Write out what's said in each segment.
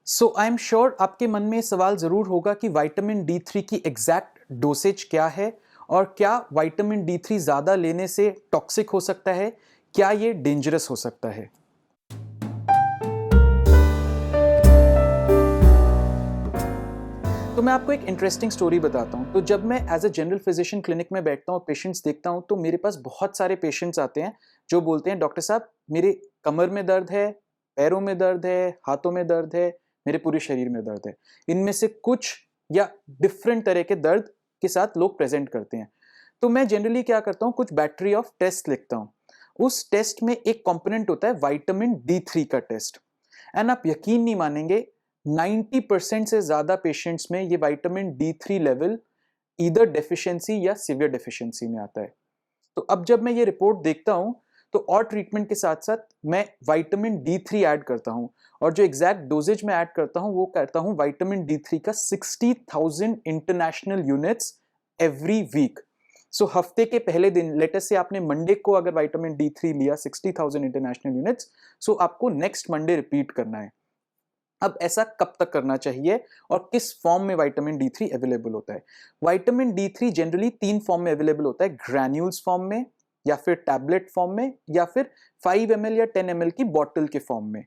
So I am sure आपके मन में सवाल ज़रूर होगा कि विटामिन डी थ्री की एग्जैक्ट डोसेज क्या है और क्या विटामिन डी थ्री ज़्यादा लेने से टॉक्सिक हो सकता है, क्या ये डेंजरस हो सकता है। तो मैं आपको एक इंटरेस्टिंग स्टोरी बताता हूँ। तो जब मैं as a general physician clinic में बैठता हूँ, पेशेंट्स देखता हूँ, तो मेरे पास बहुत सारे पेशेंट्स आते हैं जो बोलते हैं डॉक्टर साहब मेरे कमर में दर्द है, पैरों में दर्द है, हाथों में दर्द है, मेरे पूरे शरीर में दर्द है। इनमें से कुछ या डिफरेंट तरह के दर्द के साथ लोग प्रेजेंट करते हैं। तो मैं जनरली क्या करता हूँ, कुछ बैटरी ऑफ टेस्ट लिखता हूँ। उस टेस्ट में एक कंपोनेंट होता है विटामिन डी थ्री का टेस्ट। एंड आप यकीन नहीं मानेंगे, 90% से ज्यादा पेशेंट्स में ये विटामिन डी थ्री लेवल इधर डेफिशिएंसी या सीवियर डेफिशिएंसी में आता है। तो अब जब मैं ये रिपोर्ट देखता हूं, तो और ट्रीटमेंट के साथ साथ मैं विटामिन डी थ्री ऐड करता हूं, और जो एग्जैक्ट डोजेज में ऐड करता हूं वो करता हूं विटामिन डी थ्री का 60,000 इंटरनेशनल यूनिट्स एवरी वीक। सो हफ्ते के पहले दिन, लेटेस्ट से आपने मंडे को अगर विटामिन डी थ्री लिया 60,000 इंटरनेशनल यूनिट्स, सो आपको नेक्स्ट मंडे रिपीट करना है। अब ऐसा कब तक करना चाहिए और किस फॉर्म में विटामिन डी थ्री अवेलेबल होता है। Vitamin D three generally 3 form में अवेलेबल होता है, ग्रैन्यूल्स फॉर्म में, या फिर टैबलेट फॉर्म में, या फिर 5 ml या 10 ml की बॉटल के फॉर्म में।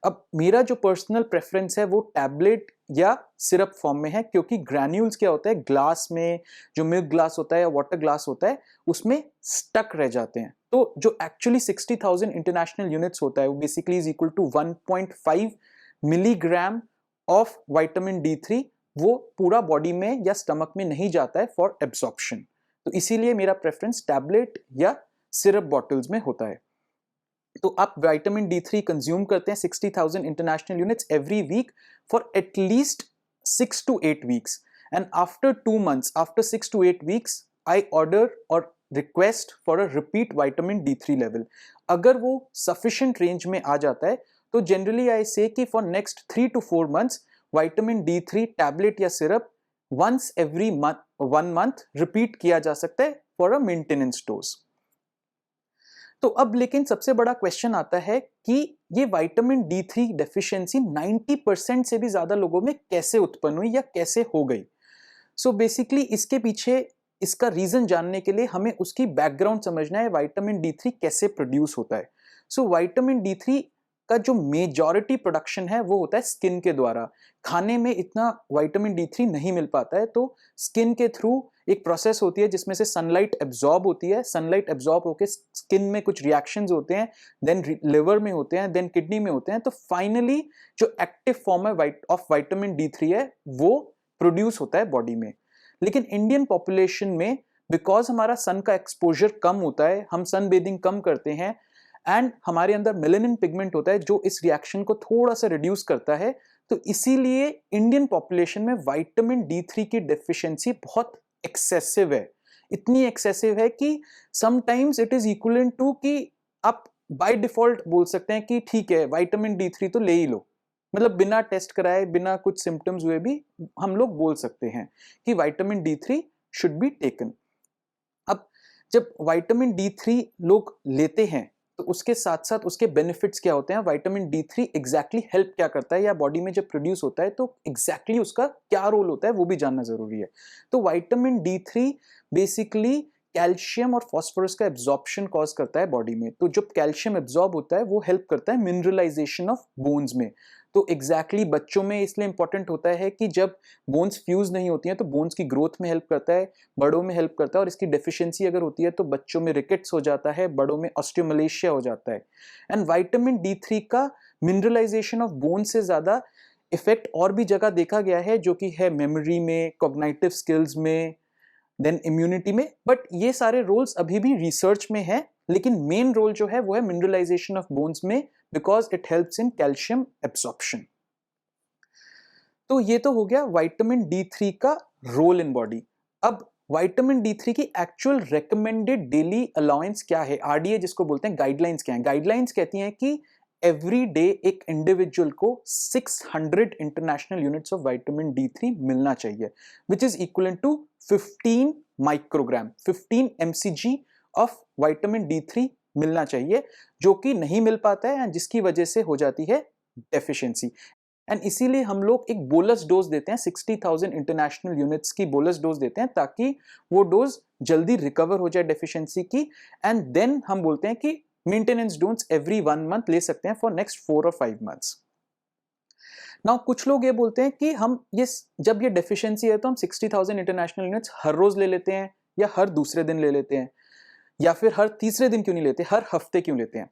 अब मेरा जो पर्सनल प्रेफरेंस है वो टैबलेट या सिरप फॉर्म में है, क्योंकि ग्रैन्यूल्स क्या होता है, ग्लास में जो मिल्क ग्लास होता है या वाटर ग्लास होता है उसमें स्टक रह जाते हैं। तो जो एक्चुअली 60,000 इंटरनेशनल यूनिट्स होता है वो basically is equal to 1.5 milligram of vitamin D three, वो पूरा बॉडी में या स्टमक में नहीं जाता है फॉर एब्सॉर्प्शन। तो इसीलिए मेरा प्रेफरेंस टैबलेट या सिरप बॉटल्स में होता है। तो आप विटामिन डी थ्री कंज्यूम करते हैं 60,000 international units every week for at least 6 to 8 weeks, and after 2 months, after 6 to 8 weeks, I order और request for a repeat vitamin D three level. अगर वो सफिशिएंट रेंज में आ जाता है तो जनरली आई से कि for next 3 to 4 months vitamin D three tablet या syrup once every month 1 month repeat किया जा सकता है फॉर अ मेंटेनेंस डोज। तो अब लेकिन सबसे बड़ा क्वेश्चन आता है कि ये विटामिन डी थ्री डेफिशिएंसी 90% से भी ज्यादा लोगों में कैसे उत्पन्न हुई या कैसे हो गई। सो बेसिकली इसके पीछे इसका रीजन जानने के लिए हमें उसकी बैकग्राउंड समझना है, विटामिन डी थ्री कैसे प्रोड्यूस होता है। सो विटामिन डी थ्री का जो मेजॉरिटी प्रोडक्शन है वो होता है स्किन के द्वारा। खाने में इतना विटामिन डी थ्री नहीं मिल पाता है, तो स्किन के थ्रू एक प्रोसेस होती है जिसमें से सनलाइट एब्जॉर्ब होती है। सनलाइट एब्जॉर्ब होकर स्किन में कुछ रिएक्शंस होते हैं, देन लिवर में होते हैं, देन किडनी में होते हैं। तो फाइनली जो एक्टिव फॉर्म है ऑफ विटामिन डी थ्री है वो प्रोड्यूस होता है बॉडी में। लेकिन इंडियन पॉपुलेशन में बिकॉज हमारा सन का एक्सपोजर कम होता है, हम सन बेदिंग कम करते हैं, एंड हमारे अंदर मेलानिन पिगमेंट होता है जो इस रिएक्शन को थोड़ा सा रिड्यूस करता है, तो इसीलिए इंडियन पॉपुलेशन में विटामिन डी थ्री की डेफिशिएंसी बहुत एक्सेसिव है। इतनी एक्सेसिव है कि sometimes it is equivalent to कि आप बाय डिफॉल्ट बोल सकते हैं कि ठीक है विटामिन डी थ्री तो ले ही लो, मतलब बिना टेस्ट कराए, बिना कुछ सिम्टम्स हुए भी हम लोग बोल सकते हैं कि vitamin D three should be taken. अब जब विटामिन डी थ्री लोग लेते हैं तो उसके साथ साथ उसके बेनिफिट्स क्या होते हैं, vitamin D three exactly help क्या करता है, या बॉडी में जब प्रोड्यूस होता है तो एग्जैक्टली उसका क्या रोल होता है वो भी जानना जरूरी है। तो vitamin D three basically calcium और फास्फोरस का एब्जॉर्प्शन कॉज करता है बॉडी में। तो जब कैल्शियम एब्जॉर्ब होता है वो हेल्प करता है मिनरलाइजेशन ऑफ बोन्स में। तो एग्जैक्टली बच्चों में इसलिए इंपॉर्टेंट होता है कि जब बोन्स फ्यूज नहीं होती हैं तो बोन्स की ग्रोथ में हेल्प करता है, बड़ों में हेल्प करता है, और इसकी डेफिशिएंसी अगर होती है तो बच्चों में रिकेट्स हो जाता है, बड़ों में ऑस्टियोमलेशिया हो जाता है। एंड विटामिन डी थ्री का मिनरलाइजेशन ऑफ बोन से ज्यादा इफेक्ट और भी जगह देखा गया है, जो कि है मेमोरी में, कॉग्निटिव स्किल्स में, देन इम्यूनिटी में। बट ये सारे रोल्स अभी भी रिसर्च में है, लेकिन मेन रोल जो है वो है मिनरलाइजेशन ऑफ बोन्स में, because it helps in calcium absorption. तो ये तो हो गया विटामिन डी थ्री का रोल इन बॉडी। अब विटामिन डी थ्री की एक्चुअल रेकमेंडेड डेली अलाउंस क्या है, आरडीए जिसको बोलते हैं, गाइडलाइंस क्या है। गाइडलाइंस कहती हैं कि एवरी डे एक इंडिविजुअल को 600 international units of vitamin D three मिलना चाहिए, which is equal to 15 microgram, 15 mcg of vitamin D three मिलना चाहिए, जो कि नहीं मिल पाता है जिसकी वजह से हो जाती है डेफिशिएंसी। एंड इसीलिए हम लोग एक बोलस डोज देते हैं, 60,000 इंटरनेशनल यूनिट्स की बोलस डोज देते हैं ताकि वो डोज जल्दी रिकवर हो जाए डेफिशिएंसी की। एंड देन हम बोलते हैं कि मेंटेनेंस डोज एवरी 1 मंथ ले सकते हैं फॉर नेक्स्ट 4 और 5 मंथ्स। नाउ कुछ लोग ये बोलते हैं कि हम ये जब ये डेफिशिएंसी है तो हम 60,000 इंटरनेशनल यूनिट्स हर रोज ले लेते हैं या हर दूसरे दिन ले लेते हैं या फिर हर तीसरे दिन क्यों नहीं लेते, हर हफ्ते क्यों लेते हैं।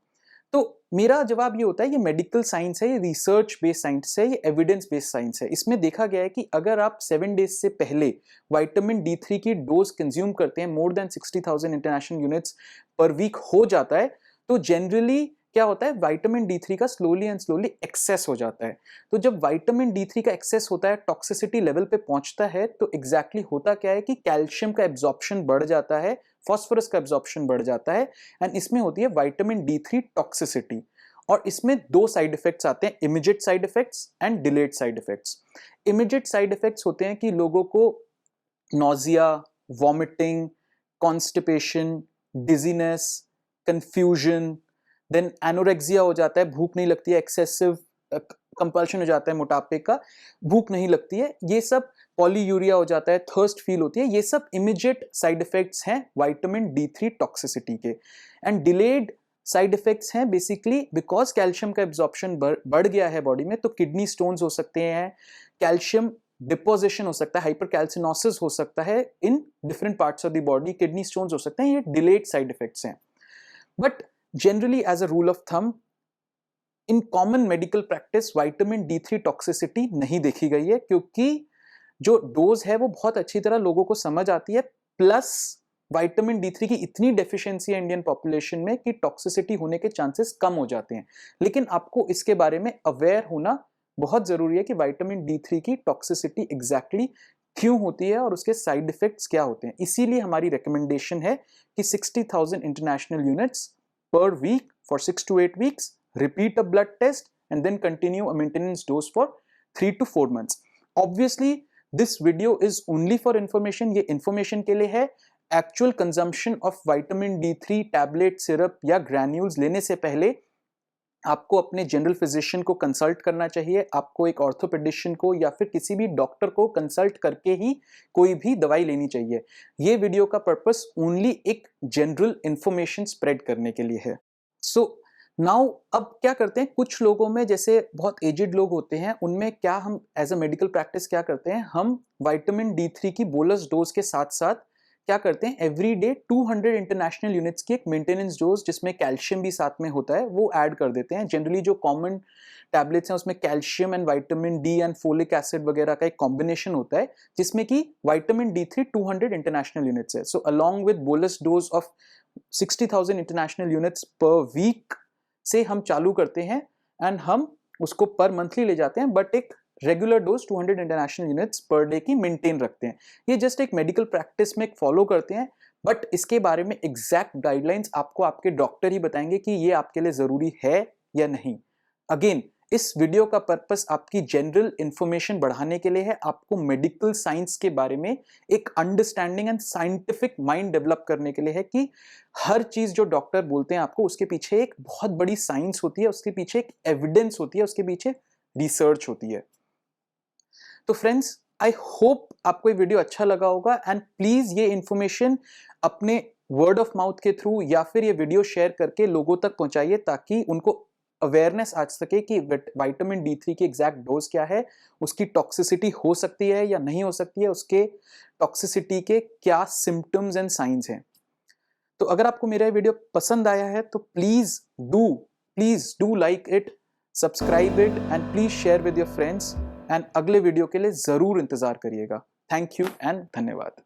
तो मेरा जवाब ये होता है, ये मेडिकल साइंस है, ये रिसर्च बेस्ड साइंस है, ये एविडेंस बेस्ड साइंस है। इसमें देखा गया है कि अगर आप 7 डेज से पहले विटामिन D3 की डोज कंज्यूम करते हैं more than 60,000 international units per week हो जाता है, तो जनरली क्या होता है, विटामिन D3 का स्लोली एंड स्लोली एक्सेस हो जाता है। तो जब विटामिन D3 का एक्सेस होता है, टॉक्सिसिटी लेवल पे पहुंचता है, तो एग्जैक्टली होता क्या है कि कैल्शियम का एब्जॉर्प्शन बढ़ जाता है, फॉस्फोरस का एब्जॉर्प्शन बढ़ जाता है, एंड इसमें होती है विटामिन D3 टॉक्सिसिटी। और इसमें 2 साइड इफेक्ट्स आते हैं, immediate side effects and delayed side effects. Immediate side effects होते हैं कि लोगों को nausea, vomiting, constipation, dizziness, confusion, then anorexia हो जाता है, भूख नहीं लगती है, एक्सेसिव कंपल्शन हो जाता है मोटापे का, भूख नहीं लगती है, ये सब, पॉलीयूरिया हो जाता है, थर्स्ट फील होती है, ये सब इमीडिएट साइड इफेक्ट्स हैं विटामिन D3 टॉक्सिसिटी के। एंड डिलेड साइड इफेक्ट्स हैं बेसिकली बिकॉज कैल्शियम का एब्जॉर्प्शन बढ़ गया है बॉडी में, तो किडनी स्टोन्स हो सकते हैं, कैल्शियम डिपोजिशन हो सकता है, हाइपरकैल्सिनोसिस हो सकता है in different parts of the body, kidney stones हो सकते हैं, ये डिलेड साइड इफेक्ट्स हैं। But generally as a rule of thumb in common medical practice vitamin D3 toxicity नहीं देखी गई है, क्योंकि जो डोज है वो बहुत अच्छी तरह लोगों को समझ आती है, प्लस विटामिन D3 की इतनी डेफिशिएंसी है इंडियन पॉपुलेशन में कि टॉक्सिसिटी होने के चांसेस कम हो जाते हैं। लेकिन आपको इसके बारे में अवेयर होना बहुत जरूरी है कि विटामिन D3 की टॉक्सिसिटी एग्जैक्टली क्यों होती है और उसके साइड इफेक्ट्स क्या होते हैं। इसीलिए हमारी रिकमेंडेशन है कि 60,000 international units per week for 6 to 8 weeks, repeat a blood test and then continue a maintenance dose for 3 to 4 months. Obviously, this video is only for information. ये information के लिए है। Actual consumption of vitamin D3 tablet, syrup या granules लेने से पहले आपको अपने जनरल फिजिशियन को कंसल्ट करना चाहिए, आपको एक ऑर्थोपेडिशियन को या फिर किसी भी डॉक्टर को कंसल्ट करके ही कोई भी दवाई लेनी चाहिए। ये वीडियो का पर्पस ओनली एक जनरल इंफॉर्मेशन स्प्रेड करने के लिए है। सो नाउ अब क्या करते हैं, कुछ लोगों में जैसे बहुत एजिड लोग होते हैं, उनमें क्या हम एज अ मेडिकल प्रैक्टिस क्या करते हैं, हम विटामिन D3 की बोलस डोज के साथ साथ क्या करते हैं, एवरी डे 200 इंटरनेशनल यूनिट्स की एक मेंटेनेंस डोज जिसमें कैल्शियम भी साथ में होता है वो ऐड कर देते हैं। जनरली जो कॉमन टैबलेट्स हैं उसमें calcium and vitamin D and folic acid वगैरह का एक कॉम्बिनेशन होता है, जिसमें कि विटामिन D3 200 इंटरनेशनल यूनिट्स है। So along with bolus dose of 60,000 international units per week से हम चालू करते हैं एंड हम उसको पर मंथली ले जाते हैं, बट एक regular dose 200 international units per day की मेंटेन रखते हैं। ये जस्ट एक मेडिकल प्रैक्टिस में एक फॉलो करते हैं, बट इसके बारे में एग्जैक्ट गाइडलाइंस आपको आपके डॉक्टर ही बताएंगे कि ये आपके लिए जरूरी है या नहीं। अगेन इस वीडियो का पर्पस आपकी जनरल इंफॉर्मेशन बढ़ाने के लिए है, आपको मेडिकल साइंस के बारे में एक understanding and scientific mind develop करने के लिए है कि हर चीज जो डॉक्टर बोलते हैं आपको उसके पीछे एक बहुत बड़ी साइंस होती है, उसके पीछे एक एविडेंस होती है, उसके पीछे रिसर्च होती है। तो फ्रेंड्स, आई होप आपको ये वीडियो अच्छा लगा होगा एंड प्लीज ये इंफॉर्मेशन अपने वर्ड ऑफ माउथ के थ्रू या फिर ये वीडियो शेयर करके लोगों तक पहुंचाइए ताकि उनको अवेयरनेस आ सके कि विटामिन D3 की एग्जैक्ट डोज क्या है, उसकी टॉक्सिसिटी हो सकती है या नहीं हो सकती है, उसके टॉक्सिसिटी के क्या सिम्टम्स एंड साइंस हैं। तो अगर आपको मेरा वीडियो पसंद आया है तो please do like it, subscribe it and please share with your friends and अगले वीडियो के लिए जरूर इंतजार करिएगा। थैंक यू एंड धन्यवाद।